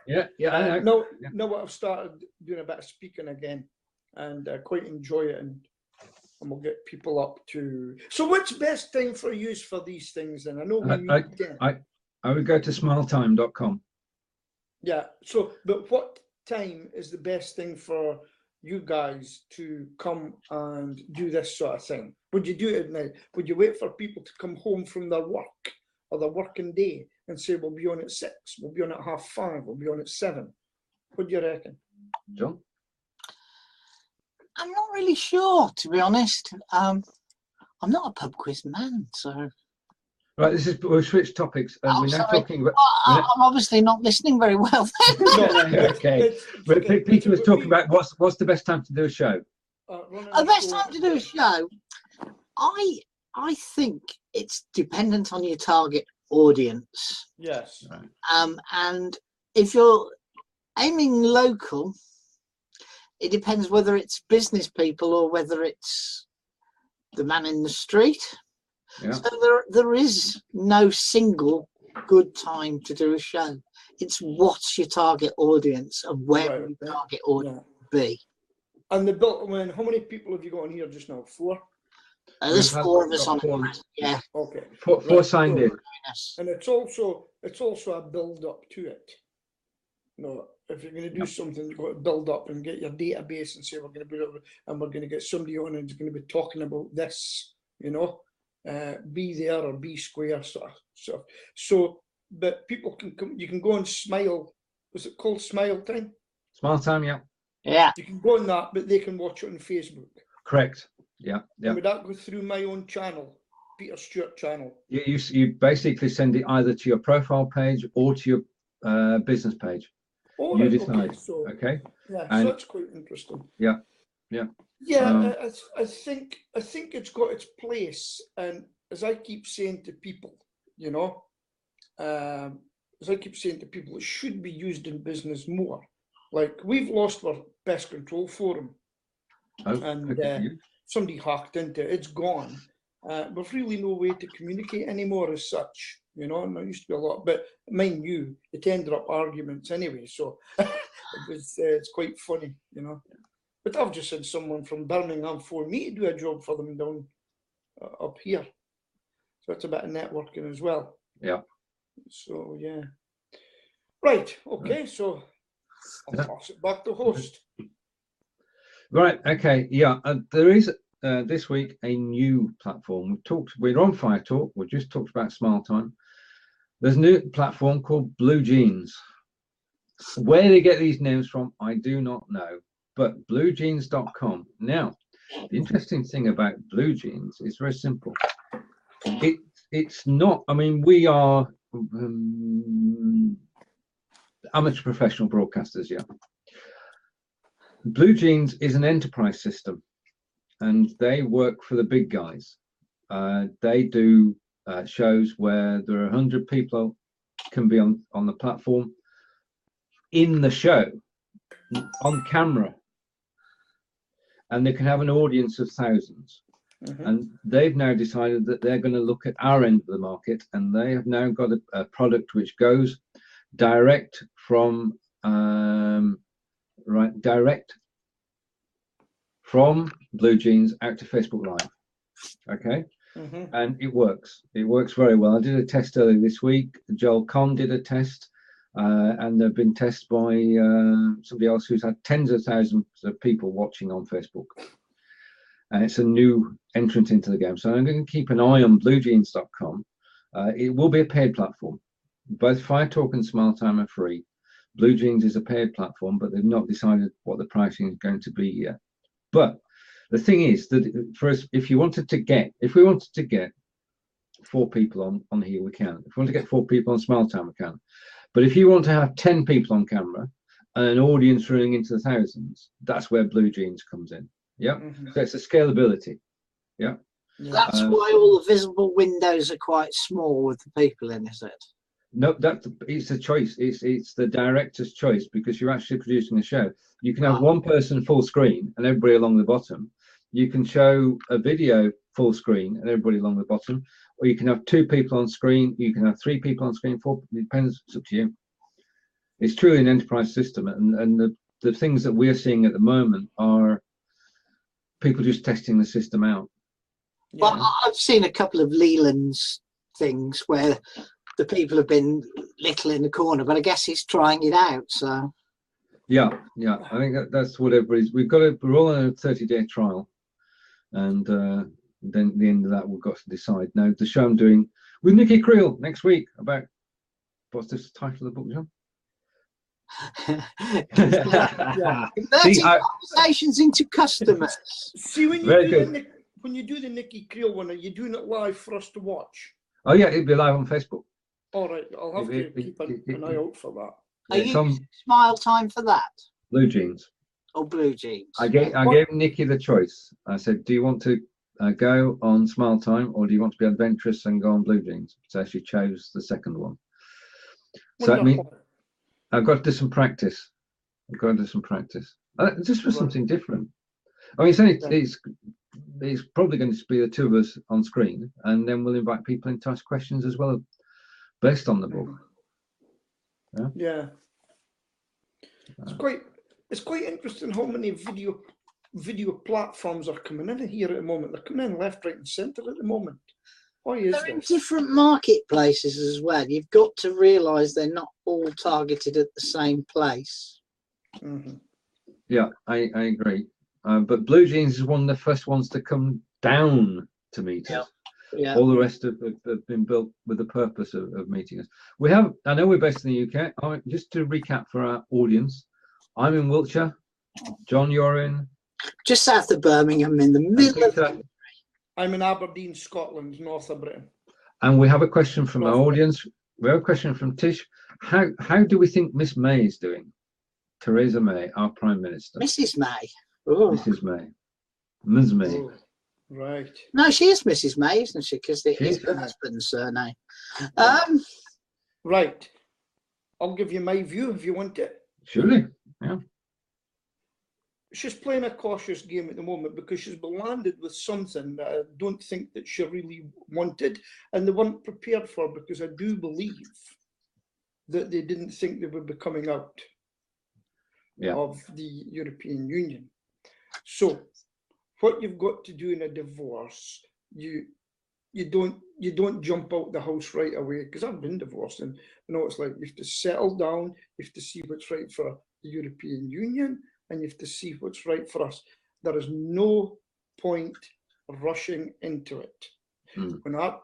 A: Yeah. I know.
C: Now I've started doing a bit of speaking again, and I quite enjoy it, and we'll get people up to. So, what's best time for use for these things? Then I know we meet again.
A: I would go to smiletime.com.
C: Yeah. So, but what time is the best thing for you guys to come and do this sort of thing? Would you do it at night? Would you wait for people to come home from their work or their working day and say, we'll be on at 6, we'll be on at 5:30, we'll be on at 7? What do you reckon?
A: John?
B: I'm not really sure, to be honest. I'm not a pub quiz man, so.
A: Right, we've switched topics, and we're now talking about.
B: I'm obviously not listening very well.
A: Okay, but Peter was talking about what's the best time to do a show.
B: The best time to do a show, I think it's dependent on your target audience.
C: Yes.
B: And if you're aiming local, it depends whether it's business people or whether it's the man in the street.
A: Yeah.
B: So there is no single good time to do a show. It's what's your target audience and where will your target audience be.
C: And how many people have you got on here just now? 4?
B: There's 4 of us on it. Yeah.
C: Okay.
A: Four signed in.
C: And it's also a build up to it. No, if you're going to do something, you've got to build up and get your database and say we're going to get somebody on and is going to be talking about this, you know. Be there or be square stuff. So, but people can come. You can go and Smile. Was it called Smile Time?
A: Smile Time, yeah.
B: Yeah.
C: You can go on that, but they can watch it on Facebook.
A: Correct. Yeah.
C: And would that go through my own channel, Peter Stewart channel?
A: You basically send it either to your profile page or to your business page.
C: Oh,
A: you decide.
C: Okay. Yeah, so that's quite interesting.
A: Yeah.
C: Yeah, I think it's got its place, and as I keep saying to people, you know, it should be used in business more. Like we've lost our Pest Control forum, and somebody hacked into it. It's gone. There's really no way to communicate anymore as such, you know. And there used to be a lot, but mind you, it ended up arguments anyway. So it's quite funny, you know. But I've just had someone from Birmingham for me to do a job for them down up here. So it's a bit of networking as well.
A: Yeah.
C: So, yeah. Right. Okay. So I'll pass it back to host.
A: Right. Okay. Yeah. There is this week a new platform. We're on Firetalk. We just talked about Smile Time. There's a new platform called Bluejeans. Where they get these names from, I do not know. But bluejeans.com. Now, the interesting thing about Bluejeans is very simple. It's not, I mean, we are amateur professional broadcasters, yeah. Bluejeans is an enterprise system, and they work for the big guys. They do shows where there are 100 people can be on the platform in the show, on camera. And they can have an audience of thousands. And they've now decided that they're going to look at our end of the market, and they have now got a product which goes direct from Bluejeans out to Facebook Live. Okay. And it works very well. I did a test earlier this week. Joel Conn did a test. And they've been tested by somebody else who's had tens of thousands of people watching on Facebook. And it's a new entrant into the game. So I'm going to keep an eye on bluejeans.com. It will be a paid platform. Both Firetalk and Smile Time are free. Bluejeans is a paid platform, but they've not decided what the pricing is going to be yet. But the thing is that for us, if we wanted to get 4 people on here, we can. If we want to get 4 people on Smile Time, we can. But if you want to have 10 people on camera and an audience running into the thousands, that's where Bluejeans comes in. Yeah. So it's a scalability. Yeah.
C: Yeah.
B: That's why all the visible windows are quite small with the people in, is it?
A: No, it's a choice. It's the director's choice, because you're actually producing a show. You can have one person full screen and everybody along the bottom. You can show a video full screen and everybody along the bottom, or you can have 2 people on screen. You can have 3 people on screen. 4. It depends. It's up to you. It's truly an enterprise system, and the things that we're seeing at the moment are people just testing the system out.
B: Yeah. Well, I've seen a couple of Leland's things where the people have been little in the corner, but I guess he's trying it out. So
A: yeah, I think that's what everybody's. We're all on a 30-day trial, and then at the end of that, we've got to decide. Now, the show I'm doing with Nikki Creel next week about, what's this title of the book, John?
B: Conversations into customers.
C: See, when you do the Nikki Creel one, are you doing it live for us to watch?
A: Oh yeah, it'll be live on Facebook.
C: All right, I'll have to keep an eye out for that.
B: Are you using Smile Time for that?
A: Bluejeans.
B: Oh, Bluejeans.
A: I gave Nikki the choice. I said, do you want to go on Smile Time, or do you want to be adventurous and go on Bluejeans? So she chose the second one. So I mean, I've got to do some practice. Just for something different. I mean, it's probably going to be the 2 of us on screen, and then we'll invite people in to ask questions as well, based on the book.
C: Yeah. It's quite interesting how many video platforms are coming in here at the moment. They're coming in left, right, and centre at the moment. Why is
B: they're in different marketplaces as well. You've got to realise they're not all targeted at the same place.
C: Mm-hmm.
A: Yeah, I agree. But Bluejeans is one of the first ones to come down to meet us.
B: Yeah.
A: All the rest have been built with the purpose of meeting us. I know we're based in the UK. Just to recap for our audience, I'm in Wiltshire. John, you're in?
B: Just south of Birmingham, in the middle of the country.
C: I'm in Aberdeen, Scotland, north of Britain.
A: And we have a question from our audience. We have a question from Tish. How do we think Miss May is doing? Theresa May, our Prime Minister.
B: Mrs. May. Ooh.
A: Mrs. May. Ms. May.
C: Oh, right.
B: No, she is Mrs. May, isn't she? Because it's her husband's surname.
C: Right. I'll give you my view if you want it.
A: Surely. Yeah.
C: She's playing a cautious game at the moment because she's been landed with something that I don't think that she really wanted, and they weren't prepared for, because I do believe that they didn't think they would be coming out of the European Union. So what you've got to do in a divorce, you don't jump out the house right away, because I've been divorced, and you know it's like you have to settle down, you have to see what's right for the European Union, and you have to see what's right for us. There is no point rushing into it. When I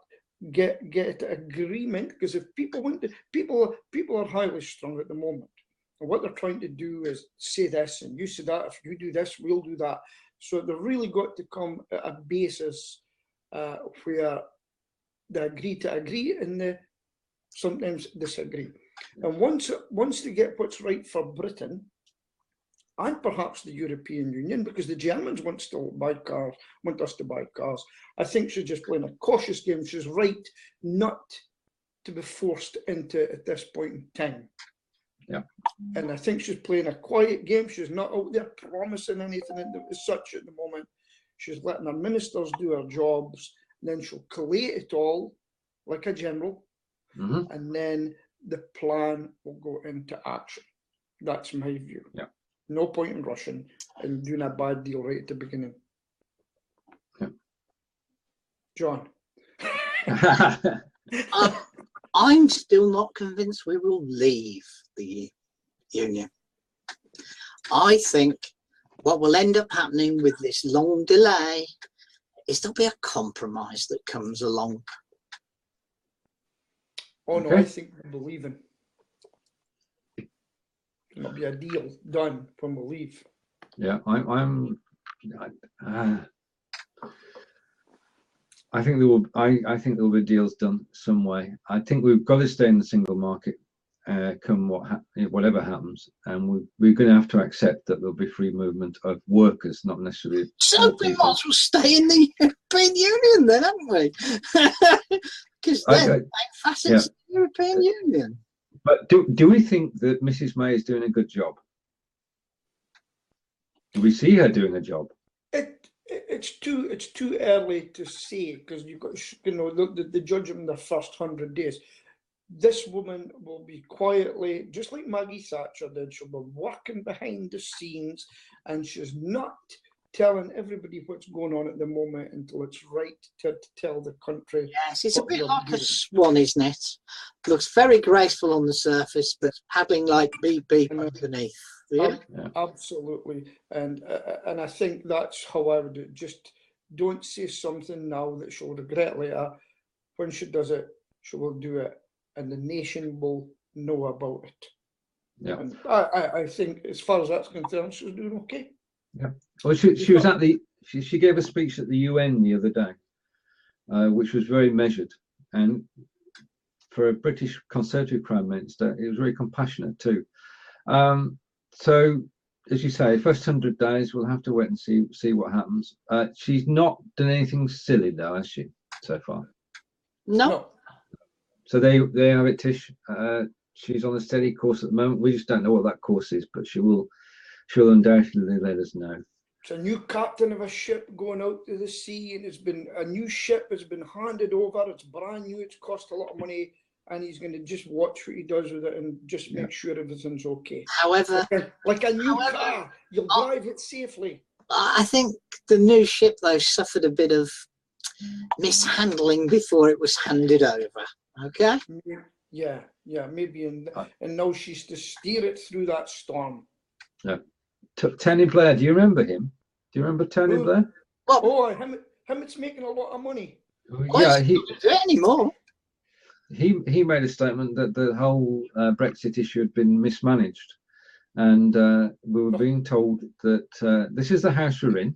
C: get agreement, because if people want to, people are highly strung at the moment, and what they're trying to do is say this and you say that. If you do this, we'll do that. So they've really got to come at a basis where they agree to agree, and they sometimes disagree. And once they get what's right for Britain, and perhaps the European Union, because the Germans want us to buy cars. I think she's just playing a cautious game. She's right not to be forced into it at this point in time.
A: Yeah.
C: And I think she's playing a quiet game. She's not out there promising anything as such at the moment. She's letting her ministers do their jobs, and then she'll collate it all like a general, and then the plan will go into action. That's my view.
A: Yeah.
C: No point in rushing and doing a bad deal right at the beginning.
A: Yeah.
C: John.
B: I'm still not convinced we will leave the Union. I think what will end up happening with this long delay is there'll be a compromise that comes along.
C: Oh no, I think we're leaving. There'll be a deal done when we leave.
A: Yeah, I think there will. I think there will be deals done some way. I think we've got to stay in the single market. come whatever happens, and we're going to have to accept that there'll be free movement of workers, not necessarily.
B: So we might as well stay in the European Union then, haven't we? Because they're the main facets of the European Union.
A: But do we think that Mrs. May is doing a good job? Do we see her doing a job?
C: It's too early to say, because you've got, you know, the judgment in the first 100 days. This woman will be quietly, just like Maggie Thatcher did, she'll be working behind the scenes, and she's not telling everybody what's going on at the moment until it's right to tell the country.
B: Yes, it's a bit like a swan, isn't it? Looks very graceful on the surface, but paddling like beep beep underneath. Yeah?
C: Absolutely, and I think that's how I would do it. Just don't say something now that she'll regret later. When she does it, she will do it, and the nation will know about it.
A: Yeah,
C: and I think, as far as that's concerned, she's doing okay.
A: Yeah. Well, she was at she gave a speech at the UN the other day, which was very measured, and for a British Conservative Prime Minister, it was very compassionate too. So, as you say, first 100 days, we'll have to wait and see what happens. She's not done anything silly though, has she, so far?
B: No.
A: So they have it, Tish. She's on a steady course at the moment. We just don't know what that course is, but she'll undoubtedly let us know.
C: It's a new captain of a ship going out to the sea, and it's been a new ship has been handed over. It's brand new. It's cost a lot of money, and he's going to just watch what he does with it and just make sure everything's okay.
B: However,
C: like a new car, you'll drive it safely.
B: I think the new ship though suffered a bit of mishandling before it was handed over. Okay.
C: Yeah, maybe, and now she's to steer it through that storm.
A: Yeah. Tony Blair, do you remember him? Do you remember Tony Blair?
C: Well, oh, him it's making a lot of money.
A: Yeah, he
B: doesn't do it anymore.
A: He made a statement that the whole Brexit issue had been mismanaged, and we were being told that this is the house we're in,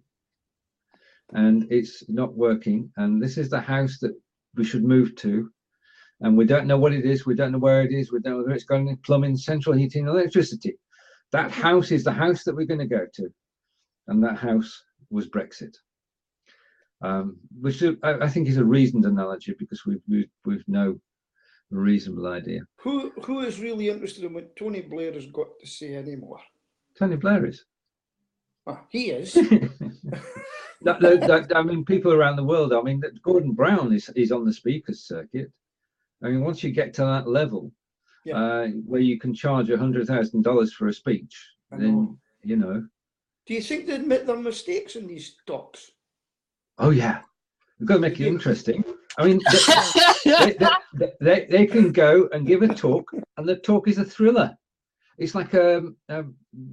A: and it's not working, and this is the house that we should move to, and we don't know what it is, we don't know where it is, we don't know whether it's going to plumbing, central heating, electricity. That house is the house that we're going to go to, and that house was Brexit, which I think is a reasoned analogy, because we've no reasonable idea.
C: Who is really interested in what Tony Blair has got to say anymore?
A: Tony Blair is.
C: He is.
A: I mean, people around the world. I mean, Gordon Brown is on the speakers circuit. I mean, once you get to that level, where you can charge $100,000 for a speech, then you know. Do
C: you think they admit their mistakes in these talks?
A: Oh yeah, we've got to make it interesting. I mean, they can go and give a talk, and the talk is a thriller. It's like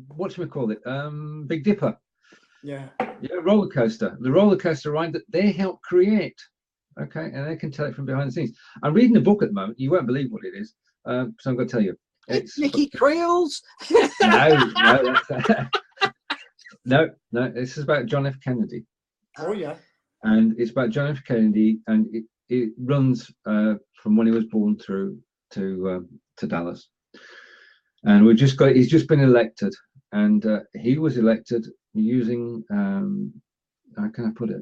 A: what should we call it? Big Dipper. Yeah, roller coaster. The roller coaster ride that they help create. Okay, and they can tell it from behind the scenes. I'm reading a book at the moment. You won't believe what it is. So I'm going to tell you.
B: It's Nicky Creoles.
A: No. This is about John F. Kennedy.
C: Oh yeah.
A: And it's about John F. Kennedy, and it runs from when he was born through to Dallas. And he's just been elected, and he was elected using how can I put it?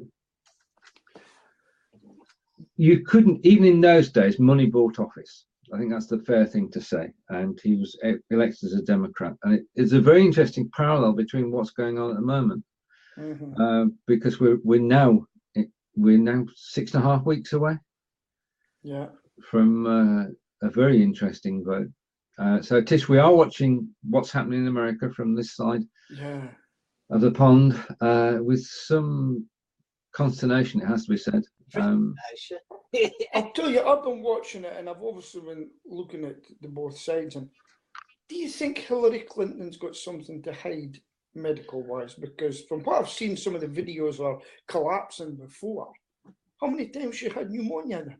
A: You couldn't, even in those days, money bought office. I think that's the fair thing to say. And he was elected as a Democrat, and it's a very interesting parallel between what's going on at the moment, because we're now 6.5 weeks away. Yeah. From a very interesting vote. So Tish, we are watching what's happening in America from this side of the pond with some consternation, it has to be said.
C: I'll tell you, I've been watching it, and I've obviously been looking at the both sides. And do you think Hillary Clinton's got something to hide medical-wise? Because from what I've seen, some of the videos are collapsing before. How many times she had pneumonia then?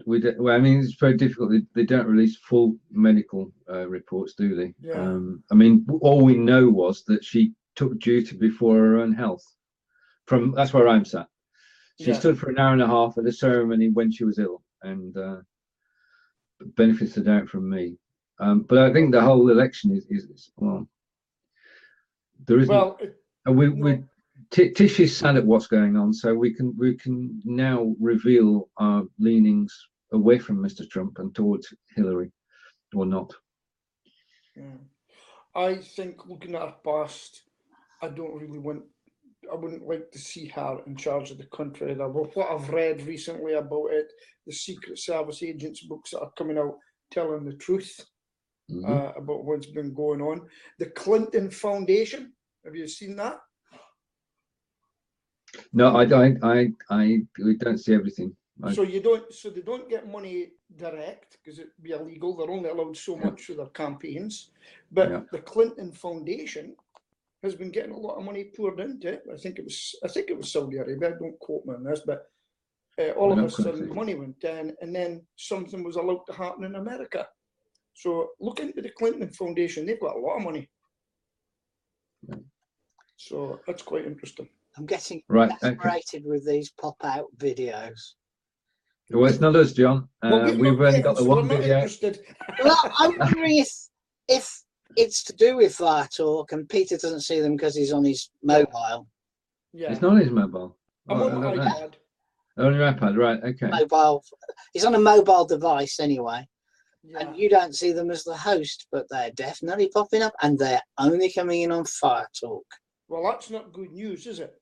A: Well, I mean, it's very difficult. They don't release full medical reports, do they? Yeah. I mean, all we know was that she took duty before her own health. That's where I'm sat. She stood for an hour and a half at a ceremony when she was ill, and benefits of the doubt from me. But I think the whole election is well, there isn't.
C: Well,
A: Tish is sad at what's going on, so we can now reveal our leanings away from Mr. Trump and towards Hillary, or not.
C: I think looking at her past, I wouldn't like to see her in charge of the country. But what I've read recently about it, the Secret Service agents' books that are coming out telling the truth about what's been going on. The Clinton Foundation, have you seen that?
A: No, we don't see everything.
C: So they don't get money direct because it'd be illegal. They're only allowed so much for their campaigns. But the Clinton Foundation has been getting a lot of money poured into it. I think it was Saudi Arabia. Don't quote me on this, but all of a sudden money went in, and then something was allowed to happen in America. So look into the Clinton Foundation. They've got a lot of money. So that's quite interesting.
B: I'm getting exasperated with these pop-out videos.
A: Well, it's not us, John. We've only got the one video.
B: Well, I'm wondering if it's to do with Firetalk, and Peter doesn't see them because he's on his mobile.
A: Yeah, it's not his mobile.
C: I'm on my iPad.
A: On your iPad, right? Okay.
B: Mobile. He's on a mobile device anyway, and you don't see them as the host, but they're definitely popping up, and they're only coming in on Firetalk.
C: Well, that's not good news, is it?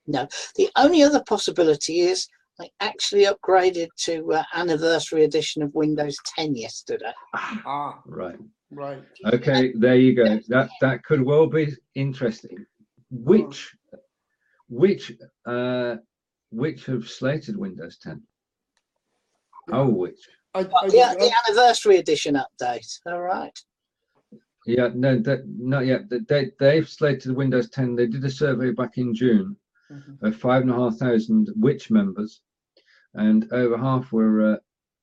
B: No. The only other possibility is I actually upgraded to anniversary edition of Windows 10 yesterday.
A: Right.
C: Okay,
A: there you go. That could well be interesting. Which have slated Windows 10? Which?
B: The anniversary edition update. All right.
A: Yeah, no, not yet. They've slated Windows 10. They did a survey back in June of 5,500 Which members, and over half were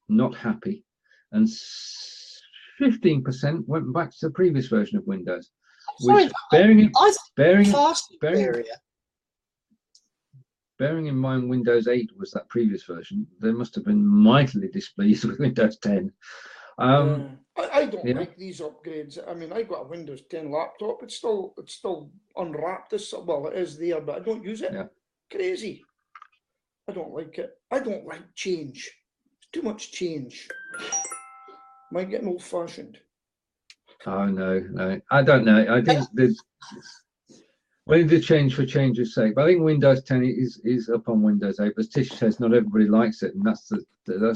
A: not happy, and 15% went back to the previous version of Windows. Which, bearing in mind Windows 8 was that previous version, they must have been mightily displeased with Windows 10.
C: I don't like these upgrades. I mean, I got a Windows 10 laptop. It's still unwrapped. Well, it is there, but I don't use it. Crazy. I don't like it. I don't like change. It's too much change. Am I getting old-fashioned?
A: Oh no, I don't know. I think when you do change for change's sake, but I think Windows 10 is up on Windows 8. But Tish says not everybody likes it, and that's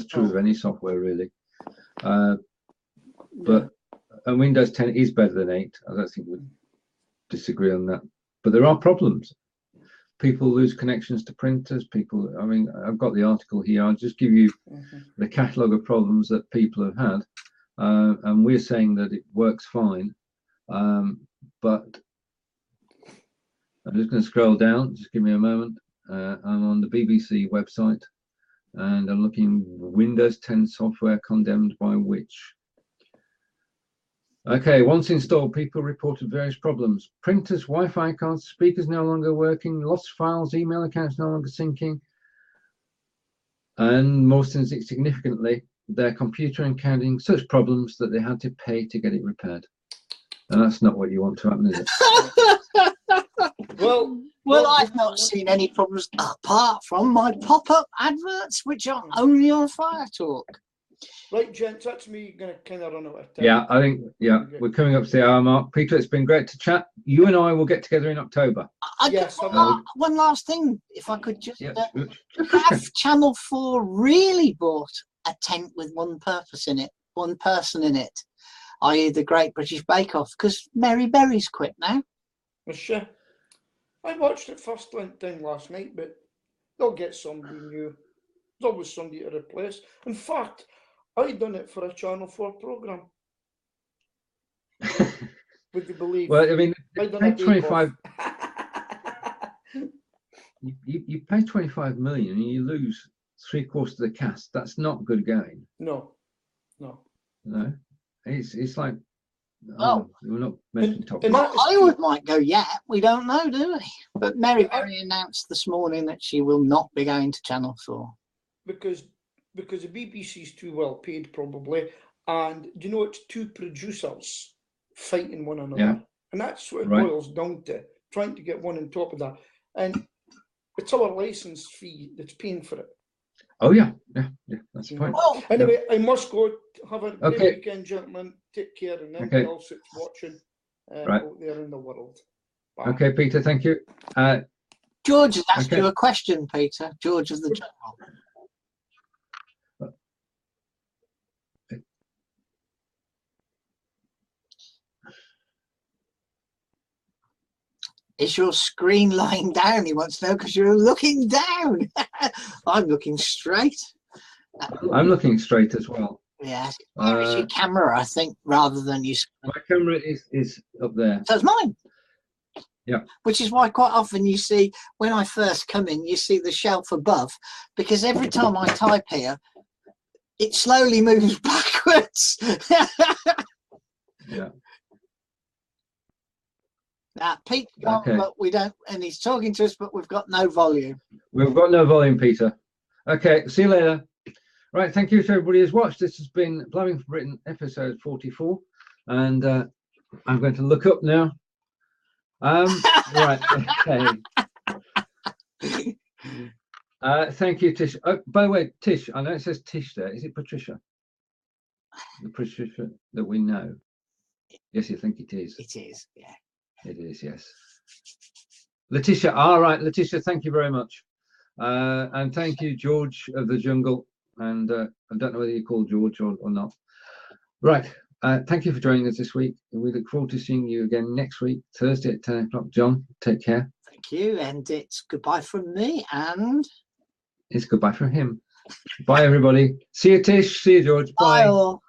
A: true of any software really. But and Windows 10 is better than 8. I don't think we'd disagree on that. But there are problems. People lose connections to printers. I mean, I've got the article here. I'll just give you the catalogue of problems that people have had. And we're saying that it works fine. But I'm just going to scroll down. Just give me a moment. I'm on the BBC website, and I'm looking Windows 10 software condemned by which. Okay, once installed, people reported various problems. Printers, Wi-Fi cards, speakers no longer working, lost files, email accounts no longer syncing, and most significantly, their computer encountering such problems that they had to pay to get it repaired. And that's not what you want to happen, is it?
B: Well, I've not seen any problems apart from my pop-up adverts, which are only on Firetalk.
C: Right, gents, that's me going to kind of run out of time.
A: Yeah, I think, we're coming up to the hour mark. Peter, it's been great to chat. You and I will get together in October.
B: One last thing, if I could just have Channel 4 really bought a tent with one person in it, i.e. the Great British Bakeoff, because Mary Berry's quit now.
C: Sure. I watched it first thing last night, but they'll get somebody new. There's always somebody to replace. In fact, I done it for a Channel 4 programme. Would you believe?
A: Well, I mean, you pay 25. you pay 25 million and you lose 3/4 of the cast. That's not good going.
C: No.
A: It's like we're not mentioning top.
B: Hollywood might go yet. We don't know, do we? But Mary Berry announced this morning that she will not be going to Channel 4
C: because because the BBC's too well paid, probably, and you know it's two producers fighting one another,
A: Yeah.
C: and that's what it
A: Right.
C: boils down to, trying to get one on top of that, and it's our license fee that's paying for it.
A: Oh yeah, that's the
C: You
A: point.
C: know.
B: Oh,
C: Anyway, I must go. Have a great
A: Okay.
C: weekend, gentlemen. Take care, and
A: Okay.
C: anybody else that's watching
A: Right.
C: out there in the world. Bye.
A: Okay, Peter, thank you.
B: George has asked
A: Okay.
B: you a question, Peter. George of the Jungle. Is your screen lying down? He wants to know because you're looking down. I'm looking straight.
A: I'm looking straight as well.
B: Yeah, it's your camera, I think, rather than you.
A: My camera is up there.
B: So it's mine.
A: Yeah.
B: Which is why quite often you see, when I first come in, you see the shelf above, because every time I type here, it slowly moves backwards.
A: Yeah.
B: Pete's gone,
A: Okay.
B: but we don't, and he's talking to us, but we've got no volume.
A: We've got no volume, Peter. Okay, see you later. Right, thank you to everybody who's watched. This has been Blabbing for Britain, episode 44. And I'm going to look up now. Right, okay. Thank you, Tish. Oh, by the way, Tish, I know it says Tish there. Is it Patricia? The Patricia that we know? Yes, you think it is.
B: It is, yeah.
A: It is, yes. Letitia, all right, Letitia, thank you very much. And thank you, George of the Jungle. And I don't know whether you're called George or not. Right, thank you for joining us this week. We look forward to seeing you again next week, Thursday at 10 o'clock. John, take care.
B: Thank you, and it's goodbye from me, and...
A: It's goodbye from him. Bye, everybody. See you, Tish. See you, George.
B: Bye
A: Bye.
B: all.